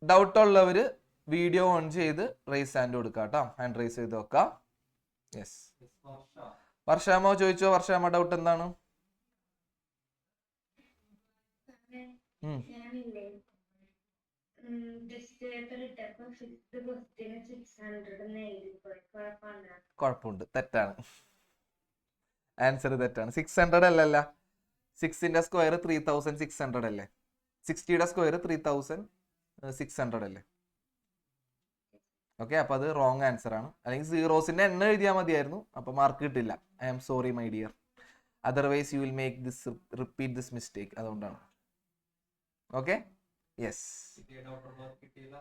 Doubt ഉള്ളവര് video on ചെയ്ത് raise hand കൊടുക്കുക കേട്ടോ. ഹാൻഡ് റേസ് ചെയ്ത് നോക്കാം. യെസ്, വർഷാമോ ചോദിച്ചോ. വർഷാമോ ഡൗട്ട് എന്താണ്? കുഴപ്പമുണ്ട്, തെറ്റാണ്. ആൻസർ തെറ്റാണ്. 600 അല്ലല്ല, 6ന്റെ സ്ക്വയർ 3600 അല്ലേ? 60യുടെ സ്ക്വയർ 3600 അല്ലേ? ഓക്കെ, അപ്പൊ അത് റോങ് ആൻസർ ആണ്. അല്ലെങ്കിൽ സീറോസിന്റെ എണ്ണം എഴുതിയാൽ മതിയായിരുന്നു, അപ്പൊ മാർക്ക് കിട്ടില്ല. I am sorry my dear, otherwise you will make this repeat this mistake. അതുകൊണ്ടാണ്. Okay, yes.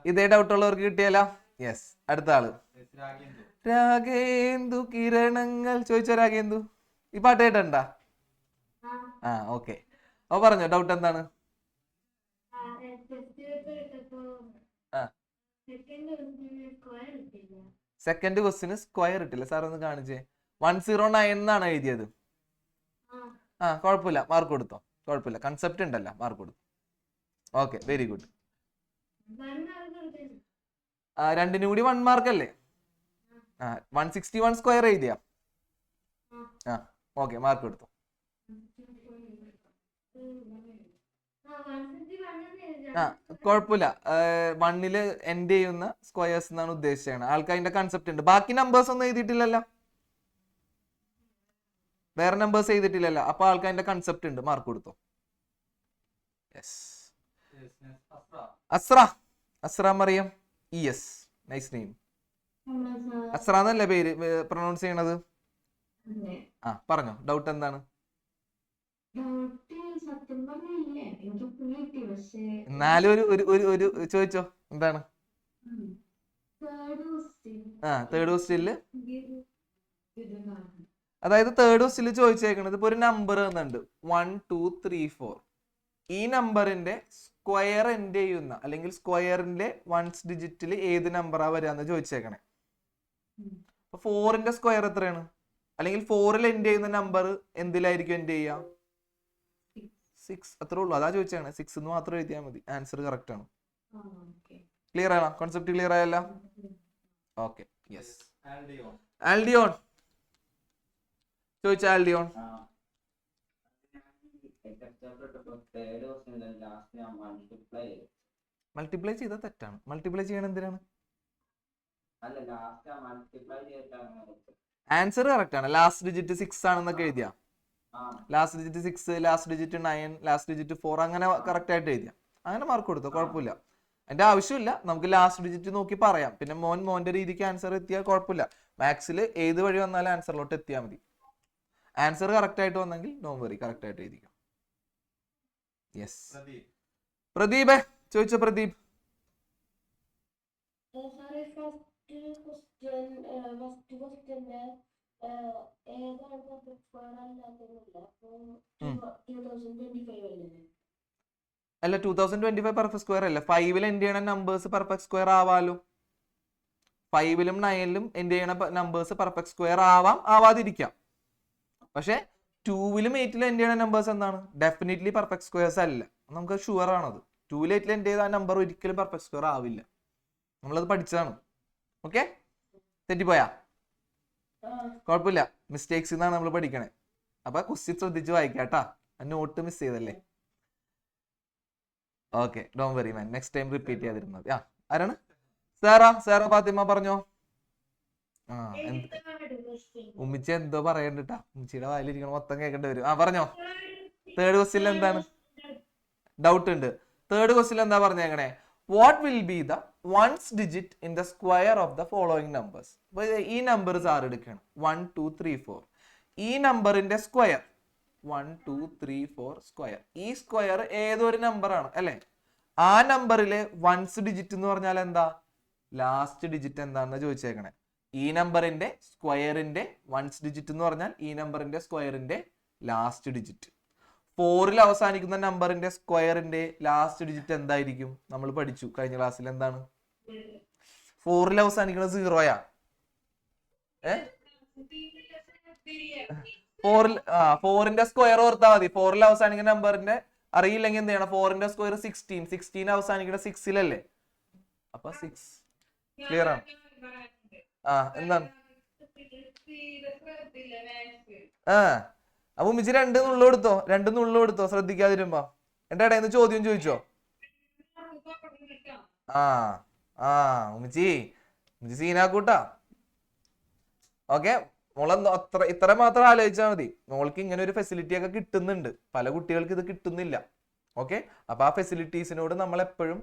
ഇതേ ഡൗട്ട് ഉള്ളവർക്ക് കിട്ടിയല്ല. യെസ്, അടുത്ത ആള് രാഗേന്ദു കിരണങ്ങൾ ചോദിച്ചോ. രാഗേന്ദു, ഈ പാട്ട് കേട്ടണ്ടാ? ആ, ഓക്കെ. അപ്പൊ പറഞ്ഞോ, ഡൗട്ട് എന്താണ്? സെക്കൻഡ് ക്വസ്റ്റിന് സ്ക്വയർ ഇട്ടില്ല. സാർ ഒന്ന് കാണിച്ചേ. 109 എന്നാണ് എഴുതിയത്. ആ, കുഴപ്പമില്ല, മാർക്ക് കൊടുത്തോ. കുഴപ്പമില്ല, കൺസെപ്റ്റ് ഉണ്ടല്ലോ, മാർക്ക് കൊടുത്തു. Okay, very good. രണ്ടിനും കൂടി 1 മാർക്ക് അല്ലേ? 161 സ്ക്വയർ എഴുതിയാ? ആ, ഓക്കെ, മാർക്ക് കൊടുത്തു. ആ, കുഴപ്പമില്ല. 1ല് എൻഡ് ചെയ്യുന്ന സ്ക്വയേഴ്സ് എന്നാണ് ഉദ്ദേശിച്ചത്. ആൾക്ക് അതിന്റെ കൺസെപ്റ്റ് ഉണ്ട്. ബാക്കി നമ്പേഴ്സ് ഒന്നും എഴുതിയിട്ടില്ലല്ലോ, വേറെ നമ്പേഴ്സ് എഴുതിയിട്ടില്ലല്ലോ. അപ്പൊ ആൾക്ക് അതിന്റെ കൺസെപ്റ്റ് ഉണ്ട്, മാർക്ക് കൊടുത്തു. Yes, Asra. Asra Mariyam. Yes, nice name. Asra എന്നല്ലേ പേര് പ്രൊനൗൺസ് ചെയ്യണത്? ആ, പറഞ്ഞോ, ഡൗട്ട് എന്താണ്? എന്നാലും ഒരു ചോദിച്ചോ, എന്താണ്? ആ, തേർഡ് ക്വസ്റ്റ്യനില്, അതായത് തേർഡ് ക്വസ്റ്റ്യനിൽ ചോദിച്ചേക്കണത് ഇപ്പൊ ഒരു നമ്പർ തന്നുണ്ട് 1 2 3 4. ഈ നമ്പറിന്റെ സ്ക്വയർ എൻഡ് ചെയ്യുന്ന അല്ലെങ്കിൽ സ്ക്വയറിന്റെ വൺസ് ഡിജിറ്റിൽ ഏത് നമ്പറാ വരാന്ന് ചോദിച്ചേക്കണേ. അപ്പൊ 4ന്റെ സ്ക്വയർ എത്രയാണ്? അല്ലെങ്കിൽ 4ൽ എൻഡ് ചെയ്യുന്ന നമ്പർ എന്തിലായിരിക്കും എൻഡ് ചെയ്യുക? 6. അത്രേ ഉള്ളൂ, അതാ ചോദിച്ചാണ്. 6 എന്ന് മാത്രം എഴുതിയാൽ മതി, ആൻസർ കറക്റ്റ് ആണ്. ക്ലിയർ ആണോ? കോൺസെപ്റ്റ് ക്ലിയർ ആയല്ല? Okay, yes. ആൽഡിയോൺ ചോദിച്ച. ആൽഡിയോൺ, മൾട്ടിപ്ലൈ ചെയ്താൽ തെറ്റാണ്. മൾട്ടിപ്ലൈ ചെയ്യണം എന്തിനാണ്? ആൻസർ കറക്റ്റ് ആണ്. ലാസ്റ്റ് ഡിജിറ്റ് 6 ആണെന്നൊക്കെ എഴുതിയാ. Last digit 6, last digit 9, last digit 4 അങ്ങനെ കറക്റ്റ് ആയിട്ട് എഴുതിയാ. അങ്ങനെ മാർക്ക് കൊടുത്തോ, കുഴപ്പമില്ല. അതിന്റെ ആവശ്യമില്ല, നമുക്ക് ലാസ്റ്റ് ഡിജിറ്റ് നോക്കി പറയാം. പിന്നെ മോന്റെ രീതിക്ക് ആൻസർ എത്തിയാൽ കുഴപ്പമില്ല. മാത്സിൽ ഏത് വഴി വന്നാലും ആൻസറിലോട്ട് എത്തിയാൽ മതി. ആൻസർ കറക്റ്റ് ആയിട്ട് വന്നെങ്കിൽ നോ വെറി, കറക്റ്റ് ആയിട്ട് എഴുതിക്കാം. യെസ്, പ്രദീപ് ചോദിച്ചോ. പ്രദീപ്, അല്ല 2025 പെർഫെക്റ്റ് സ്ക്വയർ അല്ല. 5ൽ എൻഡ് ചെയ്യണ നമ്പേഴ്സ് പെർഫെക്റ്റ് സ്ക്വയർ ആവാലോ. 5ലും 9ലും എൻഡ് ചെയ്യണ നമ്പേഴ്സ് പെർഫെക്റ്റ് സ്ക്വയർ ആവാം, ആവാതിരിക്കാം. പക്ഷെ 2ലും 8ലും എൻഡ് ചെയ്യണ നമ്പേഴ്സ് എന്താണ്? ഡെഫിനറ്റ്ലി പെർഫെക്റ്റ് സ്ക്വയർസ് അല്ല. നമുക്ക് ഷുവർ ആണത്. 2ലും 8ലും എൻഡ് ചെയ്ത ആ നമ്പർ ഒരിക്കലും പെർഫെക്റ്റ് സ്ക്വയർ ആവില്ല. നമ്മളത് പഠിച്ചതാണ്. ഓക്കെ, തെറ്റിപ്പോയാ കുഴപ്പമില്ല, മിസ്റ്റേക്സ് എന്നാണ് നമ്മൾ പഠിക്കണേ. അപ്പൊ ക്വസ്റ്റ്യൻ ശ്രദ്ധിച്ച് വായിക്കാട്ടാ, നോട്ട് മിസ് ചെയ്തല്ലേ. Okay, don't worry man, next time repeat ചെയ്യാതിരുന്നത്. ആരാണ്? സാറ ഫാത്തിമ പറഞ്ഞോ. ഉമ്മിച്ച എന്തോ പറയണ്ടിട്ടാ, ഉമ്മിച്ചിയുടെ വായിലിരിക്കണ മൊത്തം കേൾക്കേണ്ടി വരും. പറഞ്ഞോ. തേർഡ് ക്വസ്റ്റ്യൻ എന്താണ്? ഡൗട്ട് ഉണ്ട്. തേർഡ് ക്വസ്റ്റ്യൻ എന്താ പറഞ്ഞേക്കണേ? What will be the ones digit in the square of the following numbers. ഈ നമ്പർ സാർ എടുക്കണം 1 2 3 4. ഈ നമ്പറിന്റെ സ്ക്വയർ 1 2 3 4 സ്ക്വയർ. ഈ സ്ക്വയർ ഏതൊരു നമ്പർ ആണ് അല്ലെ? ആ നമ്പറിലെ വൺസ് ഡിജിറ്റ് എന്ന് പറഞ്ഞാൽ എന്താ? ലാസ്റ്റ് ഡിജിറ്റ് എന്താണെന്ന് ചോദിച്ചേക്കണേ. ഈ നമ്പറിന്റെ സ്ക്വയറിന്റെ വൺസ് ഡിജിറ്റ് എന്ന് പറഞ്ഞാൽ ഈ നമ്പറിന്റെ സ്ക്വയറിന്റെ ലാസ്റ്റ് ഡിജിറ്റ്. 4ൽ അവസാനിക്കുന്ന നമ്പറിന്റെ സ്ക്വയറിന്റെ ലാസ്റ്റ് ഡിജിറ്റ് എന്തായിരിക്കും? നമ്മൾ പഠിച്ചു കഴിഞ്ഞ ക്ലാസ്സിൽ. എന്താണ്? 4ൽ അവസാനിക്കുന്ന 0യാ. 4ന്റെ സ്ക്വയർ ഓർത്താൽ മതി. 4ൽ അവസാനിക്കുന്ന നമ്പറിന്റെ അറിയില്ലെങ്കിൽ എന്ത് ചെയ്യണം? 4ന്റെ സ്ക്വയർ 16 അവസാനിക്കുന്ന 6ലല്ലേ? അപ്പൊ 6. ക്ലിയർ ആണ്? എന്താണ്? അപ്പൊ ഉമ്മിച്ച് 2 നുള്ളു കൊടുത്തോ, 2 നുള്ളു കൊടുത്തോ ശ്രദ്ധിക്കാതിരുമ്പോ. എന്റെ ഇടയിൽ ചോദ്യം ചോദിച്ചോ? ഉമ്മിച്ചി സീനാക്കൂട്ടാ. ഓക്കെ, മോളെന്തോ ഇത്ര മാത്രം ആലോചിച്ചാൽ മതി. മോൾക്ക് ഇങ്ങനെ ഒരു ഫെസിലിറ്റി ഒക്കെ കിട്ടുന്നുണ്ട്, പല കുട്ടികൾക്ക് ഇത് കിട്ടുന്നില്ല. ഓക്കെ, അപ്പൊ ആ ഫെസിലിറ്റീസിനോട് നമ്മൾ എപ്പോഴും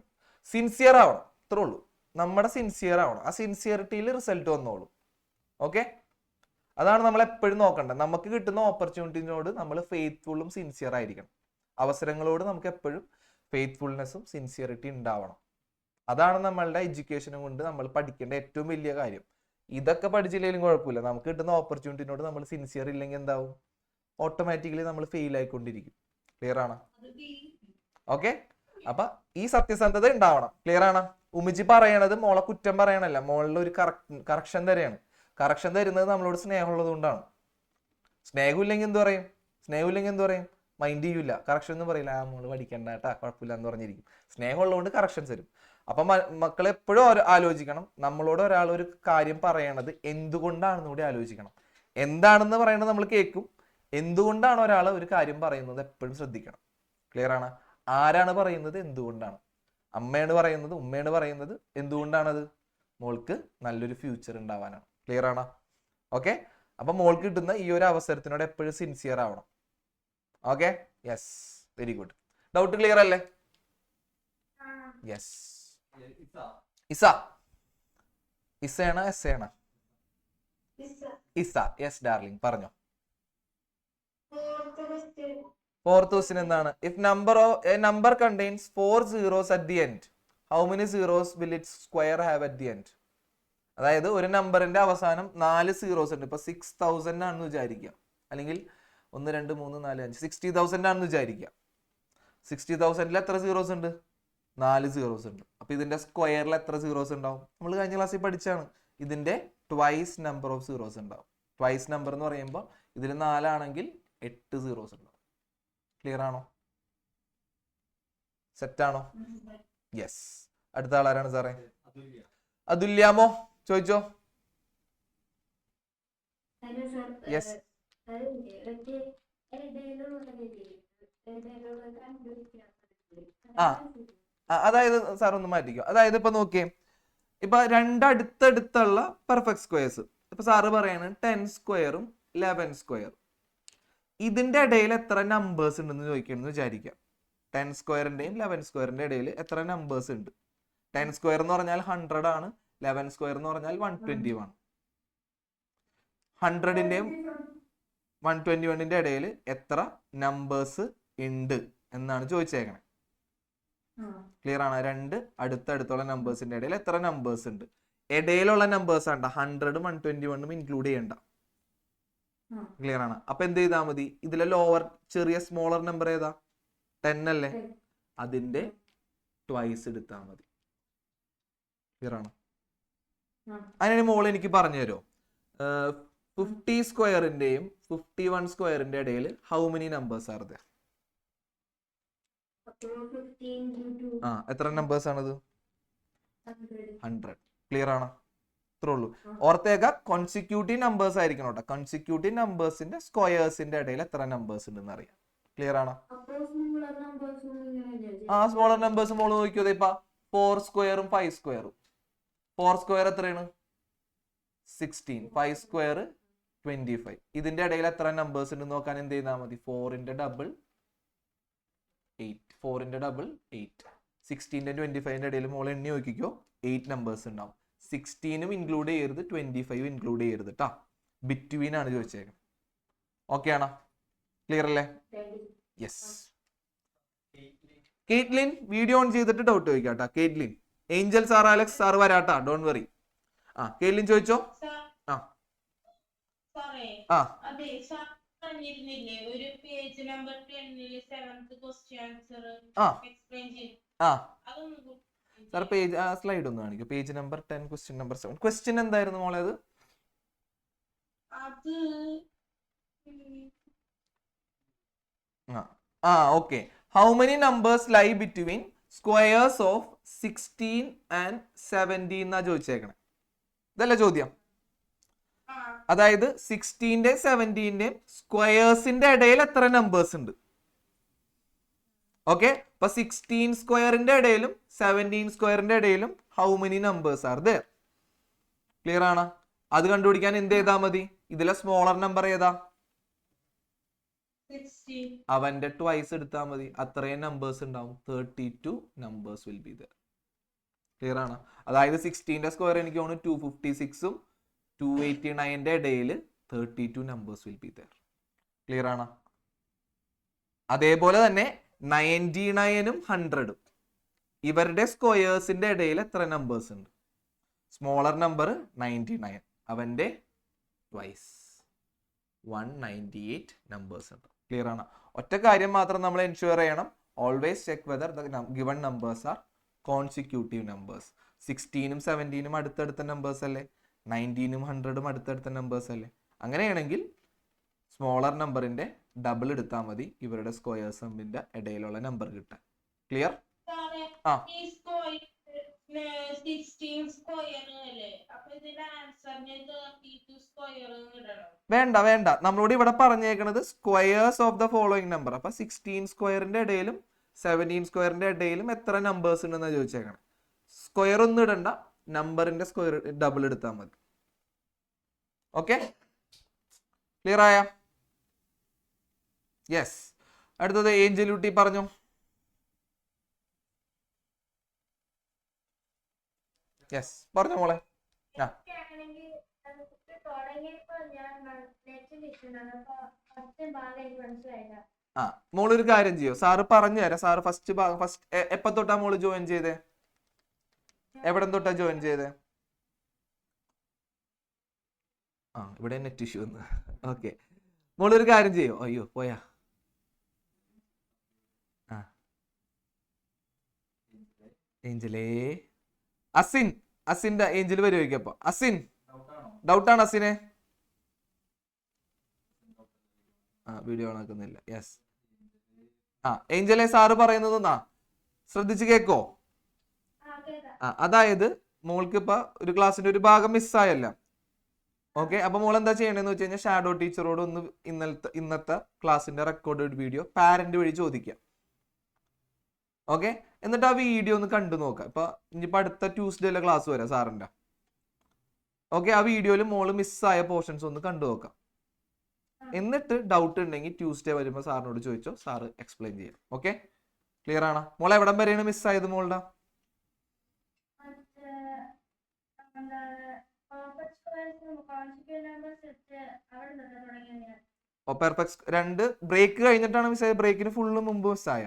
സിൻസിയർ ആവണം, ഇത്രേ ഉള്ളൂ. നമ്മുടെ സിൻസിയർ ആവണം, ആ സിൻസിയറിറ്റിയിൽ റിസൾട്ട് വന്നോളൂ. ഓക്കെ, അതാണ് നമ്മൾ എപ്പോഴും നോക്കേണ്ടത്. നമുക്ക് കിട്ടുന്ന ഓപ്പർച്യൂണിറ്റിനോട് നമ്മൾ ഫെയ്ത്ത്ഫുള്ളും സിൻസിയർ ആയിരിക്കണം. അവസരങ്ങളോട് നമുക്ക് എപ്പോഴും ഫെയ്ത്ത്ഫുൾനെസ്സും സിൻസിയറിറ്റി ഉണ്ടാവണം. അതാണ് നമ്മളുടെ എഡ്യൂക്കേഷനും കൊണ്ട് നമ്മൾ പഠിക്കേണ്ട ഏറ്റവും വലിയ കാര്യം. ഇതൊക്കെ പഠിച്ചില്ലെങ്കിലും കുഴപ്പമില്ല, നമുക്ക് കിട്ടുന്ന ഓപ്പർച്യൂണിറ്റിനോട് നമ്മൾ സിൻസിയർ ഇല്ലെങ്കിൽ എന്താവും? ഓട്ടോമാറ്റിക്കലി നമ്മൾ ഫെയിൽ ആയിക്കൊണ്ടിരിക്കും. ക്ലിയർ ആണ്? ഓക്കെ, അപ്പൊ ഈ സത്യസന്ധത ഉണ്ടാവണം. ക്ലിയർ ആണ്? ഉമ്മിച്ചി പറയണത് മോളെ കുറ്റം പറയണല്ല, മോളിൽ ഒരു കറക്ഷൻ തരെയാണ്. കറക്ഷൻ തരുന്നത് നമ്മളോട് സ്നേഹമുള്ളത് കൊണ്ടാണ്. സ്നേഹമില്ലെങ്കിൽ എന്ത് പറയും? മൈൻഡ് ചെയ്യൂല, കറക്ഷൻ ഒന്നും പറയില്ല. മോള് പഠിക്കണ്ട കേട്ടാ, കുഴപ്പമില്ല എന്ന് പറഞ്ഞിരിക്കും. സ്നേഹമുള്ളതുകൊണ്ട് കറക്ഷൻ തരും. അപ്പൊ മക്കൾ എപ്പോഴും ആലോചിക്കണം, നമ്മളോട് ഒരാൾ ഒരു കാര്യം പറയണത് എന്തുകൊണ്ടാണെന്ന് കൂടി ആലോചിക്കണം. എന്താണെന്ന് പറയുന്നത് നമ്മൾ കേൾക്കും, എന്തുകൊണ്ടാണ് ഒരാൾ ഒരു കാര്യം പറയുന്നത് എപ്പോഴും ശ്രദ്ധിക്കണം. ക്ലിയർ ആണ്? ആരാണ് പറയുന്നത്, എന്തുകൊണ്ടാണ്? അമ്മയാണ് പറയുന്നത്, ഉമ്മയാണ് പറയുന്നത്, എന്തുകൊണ്ടാണത്? മോൾക്ക് നല്ലൊരു ഫ്യൂച്ചർ ഉണ്ടാവാനാണ്. ക്ലിയർ ആണ്? ഓക്കെ, അപ്പൊ മോൾക്ക് കിട്ടുന്ന ഈ ഒരു അവസരത്തിനോട് എപ്പോഴും സിൻസിയർ ആവണം. Okay, yes, very good. Doubt clear അല്ലേ? യെസ്. ഇസയാണോ എസ് ആണോ? ഇസ. യെസ് ഡാർലിംഗ്, പറഞ്ഞോ. ഫോർത്ത് ക്വസ്റ്റ്യൻ എന്താണ്? If A number contains 4 zeros at the end, how many zeros will its square have at the end? അതായത് ഒരു നമ്പറിന്റെ അവസാനം 4 zeros ഉണ്ട്. ഇപ്പൊ 6000 ആണെന്ന് വിചാരിക്കുക, അല്ലെങ്കിൽ 1 2 3 4 5 60,000 ആണെന്ന് വിചാരിക്കുക. 60,000 എത്ര സീറോസ് ഉണ്ട്? 4 സീറോസ് ഉണ്ട്. അപ്പൊ ഇതിന്റെ സ്ക്വയറിൽ എത്ര സീറോസ് ഉണ്ടാവും? നമ്മൾ കഴിഞ്ഞ ക്ലാസ്സിൽ പഠിച്ചാണ്, ഇതിന്റെ ട്വൈസ് നമ്പർ ഓഫ് സീറോസ് ഉണ്ടാവും. ട്വൈസ് നമ്പർ എന്ന് പറയുമ്പോൾ ഇതിൽ 4 ആണെങ്കിൽ 8 സീറോസ് ഉണ്ടാവും. ക്ലിയർ ആണോ? സെറ്റ് ആണോ? യെസ്. അടുത്ത ആളാരാണ് സാറേ? അതുല്യാമോ? ചോദിച്ചോ. യെസ്. അതായത് സാർ ഒന്ന് മാറ്റിക്കോ. അതായത് ഇപ്പൊ നോക്കിയേ, ഇപ്പൊ രണ്ടടുത്തടുത്തുള്ള പെർഫെക്റ്റ് സ്ക്വയേഴ്സ്. ഇപ്പൊ സാറ് പറയാണ് 10 സ്ക്വയറും 11 സ്ക്വയറും. ഇതിന്റെ ഇടയിൽ എത്ര നമ്പേഴ്സ് ഉണ്ടെന്ന് ചോദിക്കണമെന്ന് വിചാരിക്കാം. 10 സ്ക്വയറിന്റെയും 11 സ്ക്വയറിന്റെ ഇടയിൽ എത്ര നമ്പേഴ്സ് ഉണ്ട്? 10 സ്ക്വയർ എന്ന് പറഞ്ഞാൽ 100 ആണ്, 11 സ്ക്വയർ എന്ന് പറഞ്ഞാൽ 120 ആണ്. 100ന്റെയും 121ന്റെ ഇടയിൽ എത്ര നമ്പേഴ്സ് ഉണ്ട് എന്നാണ് ചോദിച്ചേക്കണേ. ക്ലിയർ ആണ്? രണ്ട് അടുത്തടുത്തുള്ള നമ്പേഴ്സിന്റെ ഇടയിൽ എത്ര നമ്പേഴ്സ് ഉണ്ട്? ഇടയിലുള്ള നമ്പേഴ്സ് ആണ് 100ഉം 121ഉം ഇൻക്ലൂഡ് ചെയ്യണ്ട. ക്ലിയർ ആണ്? അപ്പൊ എന്ത് ചെയ്താൽ മതി? ഇതിലെ ലോവർ ചെറിയ സ്മോളർ നമ്പർ ഏതാ? 10 അല്ലേ? അതിന്റെ ട്വൈസ് എടുത്താൽ മതി. ക്ലിയർ ആണ്? അതിന് മോൾ എനിക്ക് പറഞ്ഞു തരുമോ, 50 സ്ക്വയറിന്റെയും 51 സ്ക്വയറിന്റെ ഇടയിൽ how many numbers are there? എത്ര നമ്പേഴ്സ് ആണത്? 100. ക്ലിയർ ആണ്? ഇത്രേ ഉള്ളൂ. ഓർത്തേക്ക, കോൺസിക്യൂട്ടീവ് നമ്പേഴ്സ് ആയിരിക്കണം കേട്ടോ. കോൺസിക്യൂട്ടീവ് നമ്പേഴ്സിന്റെ സ്ക്വയേഴ്സിന്റെ ഇടയിൽ എത്ര നമ്പേഴ്സ് ഉണ്ടെന്ന് അറിയാം. ക്ലിയർ ആണോ? സ്മോളർ നമ്പേഴ്സ് മോള് നോക്കിയോ. ഇപ്പൊ 4 സ്ക്വയറും 5 സ്ക്വയറും. 4 സ്ക്വയർ എത്രയാണ്? 16. 5 സ്ക്വയർ 25. ഇതിന്റെ ഇടയിൽ എത്ര നമ്പേഴ്സ് ഉണ്ട് നോക്കാൻ എന്ത് ചെയ്താൽ മതി? 4ന്റെ ഡബിൾ 8. 4ന്റെ ഡബിൾ 8. 16ന്റെ 25ന്റെ ഇടയിൽ മോൾ എണ്ണി നോക്കിക്കോ, 8 നമ്പേഴ്സ് ഉണ്ടാവും. 16ഉം ഇൻക്ലൂഡ് ചെയ്യരുത്, 25 ഇൻക്ലൂഡ് ചെയ്യരുത് കേട്ടാ. ബിറ്റ്വീൻ ആണ് ചോദിച്ചേക്കുന്നത്. ഓക്കെ ആണോ? ക്ലിയർ അല്ലേ? യെസ്. കേറ്റ്ലിൻ വീഡിയോ ഓൺ ചെയ്തിട്ട് ഡൗട്ട് ചോദിക്കാട്ടാ. Caitlin. Angel sir, Alex sir വരാട്ടാ, ഡോണ്ട് വറി. കേറ്റ്ലിൻ ചോദിച്ചോ. സാർ പേജ് സ്ലൈഡ് ഒന്ന് കാണിക്കും. Page number 10 question number 7. Question എന്തായിരുന്നു മോളെ? അത് okay. How many numbers lie between squares of 16 and 17 എന്നാ ചോദിച്ചേക്കണേ. ഇതല്ലേ ചോദ്യം? അതായത് 16ന്റെയും 17ന്റെയും സ്ക്വയേഴ്സിന്റെ ഇടയിൽ എത്ര നമ്പേഴ്സ് ഉണ്ട്? ഓക്കെ, അപ്പൊ 16 സ്ക്വയറിന്റെ ഇടയിലും 17 സ്ക്വയറിന്റെ ഇടയിലും how many numbers are there? Clear ആണ്? അത് കണ്ടുപിടിക്കാൻ എന്ത് ചെയ്താൽ മതി? ഇതിലെ സ്മോളർ നമ്പർ ഏതാ? അവന്റെ ട്വൈസ് എടുത്താൽ മതി. അത്രയും നമ്പേഴ്സ് ഉണ്ടാവും. 32 numbers will be there. Clear ആണ്? അതായത് 16ന്റെ സ്ക്വയർ എനിക്ക് തോന്നുന്നു 256ഉം 289ന്റെ ഇടയിൽ 32 numbers will be there. Clear ആണ്? അതേപോലെ തന്നെ 99ഉം 100ഉം ഇവരുടെ സ്ക്വയേഴ്സിന്റെ ഇടയിൽ എത്ര നമ്പേഴ്സ് ഉണ്ട്? സ്മോളർ നമ്പർ 99, അവന്റെ ട്വൈസ് 198 നമ്പേഴ്സ് ഉണ്ട്. ക്ലിയർ ആണ്? ഒറ്റ കാര്യം മാത്രം നമ്മൾ എൻഷുർ ചെയ്യണം. Always check whether the given numbers are consecutive numbers. 16ഉം 17ഉം അടുത്തടുത്ത നമ്പേഴ്സ് അല്ലേ? 19ഉം 100ഉം അടുത്തടുത്ത നമ്പേഴ്സ് അല്ലേ? അങ്ങനെയാണെങ്കിൽ സ്മോളർ നമ്പറിന്റെ ഡബിൾ എടുത്താൽ മതി ഇവരുടെ സ്ക്വയർ സമ്മിന്റെ ഇടയിലുള്ള നമ്പർ കിട്ടാൻ. ക്ലിയർ? ആ, വേണ്ട വേണ്ട, നമ്മളോട് ഇവിടെ പറഞ്ഞേക്കുന്നത് squares of the following number. അപ്പൊ 16 സ്ക്വയറിന്റെ ഇടയിലും 17 സ്ക്വയറിന്റെ ഇടയിലും എത്ര നമ്പേഴ്സ് ഉണ്ടെന്ന് ചോദിച്ചേക്കണം. സ്ക്വയർ ഒന്നും ഇടണ്ട, നമ്പറിന്റെ സ്ക്വയർ ഡബിൾ എടുത്താൽ മതി. ഓക്കെ, ക്ലിയർ ആയ? യെസ്. അടുത്തത് ഏഞ്ചലൂട്ടി പറഞ്ഞു. യെസ്, പറഞ്ഞു മോളെ. ആ, മോളൊരു കാര്യം ചെയ്യോ, സാറ് പറഞ്ഞു തരാം. സാറ് ഫസ്റ്റ് എപ്പ തൊട്ടാ മോള് ജോയിൻ ചെയ്തേ? എവിടെ തൊട്ടാ ജോയിൻ ചെയ്തേ? ആ, ഇവിടെ നെറ്റ് ഇഷ്യൂ ഒന്ന്. ഓക്കെ, മോളൊരു കാര്യം ചെയ്യോ? അയ്യോ പോയാ. ആ, ഏഞ്ചലേ, അസിൻ, അസിന്റെ ഏഞ്ചൽ വരുമായിരിക്കും. അപ്പൊ അസിൻ, ഡൗട്ടാണ് അസിനെ? ആ, വീഡിയോ ഓൺ ആക്കുന്നില്ല. യെസ്. ആ, ഏഞ്ചലെ സാറ് പറയുന്നതൊന്നാ ശ്രദ്ധിച്ച് കേക്കോ? ആ, അതായത് മോൾക്ക് ഇപ്പൊ ഒരു ക്ലാസ്സിന്റെ ഒരു ഭാഗം മിസ്സായല്ല. ഓക്കെ, അപ്പൊ മോൾ എന്താ ചെയ്യണമെന്ന് വെച്ച് കഴിഞ്ഞാൽ ഷാഡോ ടീച്ചറോട് ഒന്ന് ഇന്നത്തെ ക്ലാസ്സിന്റെ റെക്കോർഡഡ് വീഡിയോ പാരന്റ് വഴി ചോദിക്കാം. ഓക്കെ, എന്നിട്ട് ആ വീഡിയോ ഒന്ന് കണ്ടു നോക്കാം. ഇപ്പൊ ഇനിയിപ്പോ അടുത്ത ട്യൂസ്ഡേയിലെ ക്ലാസ് വരാം സാറിന്റെ. ഓക്കെ, ആ വീഡിയോയിൽ മോള് മിസ്സായ പോർഷൻസ് ഒന്ന് കണ്ടു നോക്കാം. എന്നിട്ട് ഡൗട്ട് ഉണ്ടെങ്കിൽ ട്യൂസ്ഡേ വരുമ്പോൾ സാറിനോട് ചോദിച്ചോ, സാറ് എക്സ്പ്ലെയിൻ ചെയ്യാം. ഓക്കെ, ക്ലിയർ ആണോ? മോളെ എവിടം വരെയാണ് മിസ്സായത് മോളുടെ? പെർഫെക്റ്റ് 2 ബ്രേക്ക് കഴിഞ്ഞിട്ടാണ് മിസ്സായത്. ബ്രേക്കിന് ഫുള്ള് മുമ്പ് മിസ്സായ?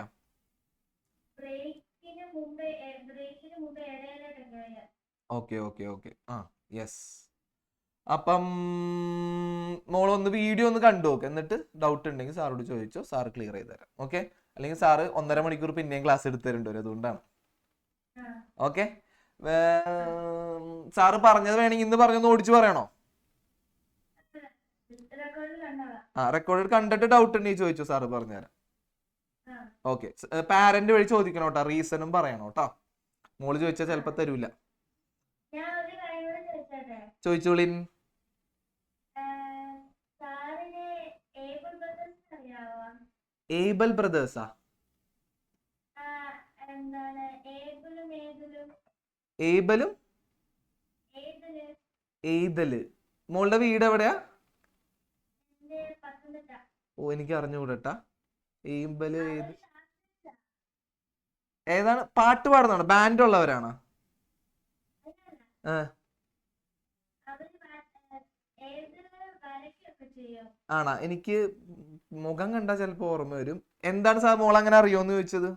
Okay okay okay. ആ, യെസ്. അപ്പം മോളൊന്ന് വീഡിയോ ഒന്ന് കണ്ടു നോക്ക്. എന്നിട്ട് ഡൗട്ട് ഉണ്ടെങ്കിൽ സാറോട് ചോദിച്ചോ, സാറ് ക്ലിയർ ചെയ്ത് തരാം. ഓക്കെ, അല്ലെങ്കിൽ സാറ് 1.5 മണിക്കൂർ പിന്നെയും ക്ലാസ് എടുത്ത് തരേണ്ടി വരും. അതുകൊണ്ടാണ്. ഓക്കെ, സാറ് പറഞ്ഞത് വേണമെങ്കിൽ ഇന്ന് പറഞ്ഞൊന്ന് ഓടിച്ചു പറയണോ? ആ, റെക്കോർഡ് കണ്ടിട്ട് ഡൗട്ട് ഉണ്ടെങ്കിൽ ചോദിച്ചോ, സാറ് പറഞ്ഞുതരാം. ഓക്കെ, പാരന്റ് വഴി ചോദിക്കണം കേട്ടോ, റീസണും പറയണം കേട്ടോ. മോള് ചോദിച്ചാൽ ചിലപ്പോ തരൂല. ചോദിച്ചോളിൻ. ഏബൽ ബ്രദേഴ്സാ? ഏബലും ഏതല്? മോളുടെ വീട് എവിടെയാ? ഓ, എനിക്ക് അറിഞ്ഞുകൂടട്ടാ. ഏബല് ഏതാണ്? പാട്ട് പാടുന്നതാണോ? ബാൻഡ് ഉള്ളവരാണോ? ആണാ? എനിക്ക് മുഖം കണ്ടാ ചിലപ്പോ ഓർമ്മ വരും. എന്താണ് സാർ മോൾ അങ്ങനെ അറിയോന്ന് ചോദിച്ചത്?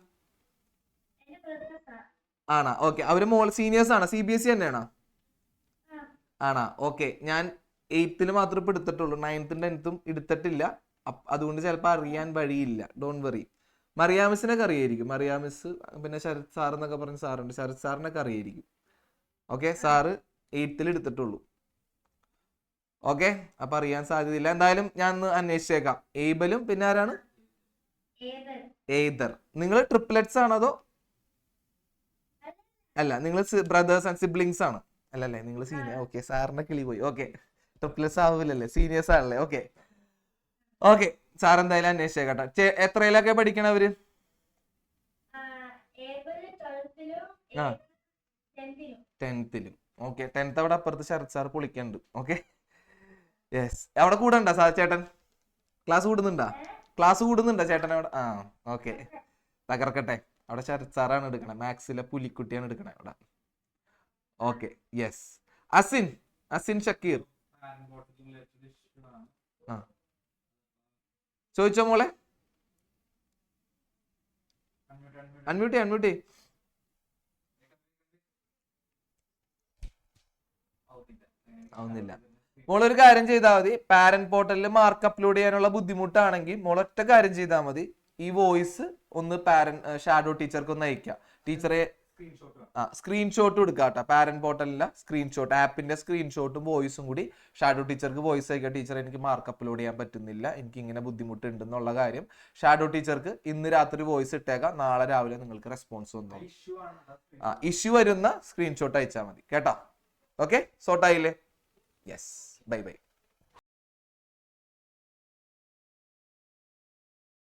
ആണാ? ഓക്കെ, അവര് മോൾ സീനിയേഴ്സ് ആണോ? CBSE തന്നെയാണോ? ആണാ? ഓക്കെ, ഞാൻ 8th മാത്രം ഇപ്പൊ എടുത്തിട്ടുള്ളൂ. 9th 10th എടുത്തിട്ടില്ല. അതുകൊണ്ട് ചിലപ്പോ അറിയാൻ വഴിയില്ല. Don't worry. മറിയാമിസിനൊക്കെ അറിയായിരിക്കും. മറിയാമിസ്, പിന്നെ ശരത് സാർ എന്നൊക്കെ പറഞ്ഞ സാറുണ്ട്. ശരത് സാറിനൊക്കെ അറിയായിരിക്കും. ഓക്കെ, സാറ് 8th എടുത്തിട്ടുള്ളൂ. ഓക്കെ, അപ്പൊ അറിയാൻ സാധ്യതയില്ല. എന്തായാലും ഞാൻ ഒന്ന് അന്വേഷിച്ചേക്കാം. ഏബലും പിന്നെ ആരാണ്? ഏതർ. നിങ്ങൾ ട്രിപ്ലെറ്റ്സ് ആണോ അതോ? അല്ല നിങ്ങൾ ബ്രദേഴ്സ് ആൻഡ് സിബ്ലിങ്സ് ആണ് അല്ലല്ലേ? നിങ്ങൾ സീനിയർ. ഓക്കെ, സാറിന്റെ കിളി പോയി. ഓക്കെ, ട്രിപ്പിൾസ് ആവില്ലല്ലേ, സീനിയേഴ്സ് ആണല്ലേ? ഓക്കെ ഓക്കെ, സാർ എന്തായാലും അന്വേഷിച്ചേക്കട്ടെ. എത്രയിലൊക്കെ പഠിക്കണവര്? ആ, 10th. ഓക്കെ, 10th അവിടെ അപ്പുറത്ത് ശരത് സാർ പൊളിക്കുന്നുണ്ട്. Okay, yes. അവിടെ കൂടണ്ട സാർ ചേട്ടൻ? ക്ലാസ് കൂടുന്നുണ്ടാ? ക്ലാസ് കൂടുന്നുണ്ടോ ചേട്ടൻ അവിടെ? ആ, ഓക്കെ, തകർക്കട്ടെ. അവിടെ ശരത് സാറാണ് എടുക്കണേ, മാത്സിലെ പുലിക്കുട്ടിയാണ് എടുക്കണേ അവിടെ. Okay, yes. അസിൻ, അസിൻ ഷക്കീർ. ആ, ചോദിച്ചോ മോളെ. അൺമ്യൂട്ട് ആവുന്നില്ല. മോളൊരു കാര്യം ചെയ്താൽ മതി. പാരന്റ് പോർട്ടലിൽ മാർക്ക് അപ്ലോഡ് ചെയ്യാനുള്ള ബുദ്ധിമുട്ടാണെങ്കിൽ മോളൊറ്റ കാര്യം ചെയ്താൽ മതി. ഈ വോയിസ് ഒന്ന് ഷാഡോ ടീച്ചർക്ക് ഒന്ന് അയക്കാം. ടീച്ചറെ സ്ക്രീൻഷോട്ട് കൊടുക്കുക കേട്ടോ. പാരന്റ് പോർട്ടലിലെ സ്ക്രീൻഷോട്ട്, ആപ്പിന്റെ സ്ക്രീൻഷോട്ടും വോയിസും കൂടി ഷാഡോ ടീച്ചർക്ക് വോയിസ് അയക്കുക. ടീച്ചർ, എനിക്ക് മാർക്ക് അപ്ലോഡ് ചെയ്യാൻ പറ്റുന്നില്ല, എനിക്ക് ഇങ്ങനെ ബുദ്ധിമുട്ടുണ്ട് എന്നുള്ള കാര്യം ഷാഡോ ടീച്ചർക്ക് ഇന്ന് രാത്രി വോയിസ് ഇട്ടേക്കാം. നാളെ രാവിലെ നിങ്ങൾക്ക് റെസ്പോൺസ് വന്നോളൂ. ഇഷ്യൂ വരുന്ന സ്ക്രീൻഷോട്ട് അയച്ചാൽ മതി കേട്ടോ. ഓക്കെ, സോർട്ടായില്ലേ? Yes, bye by.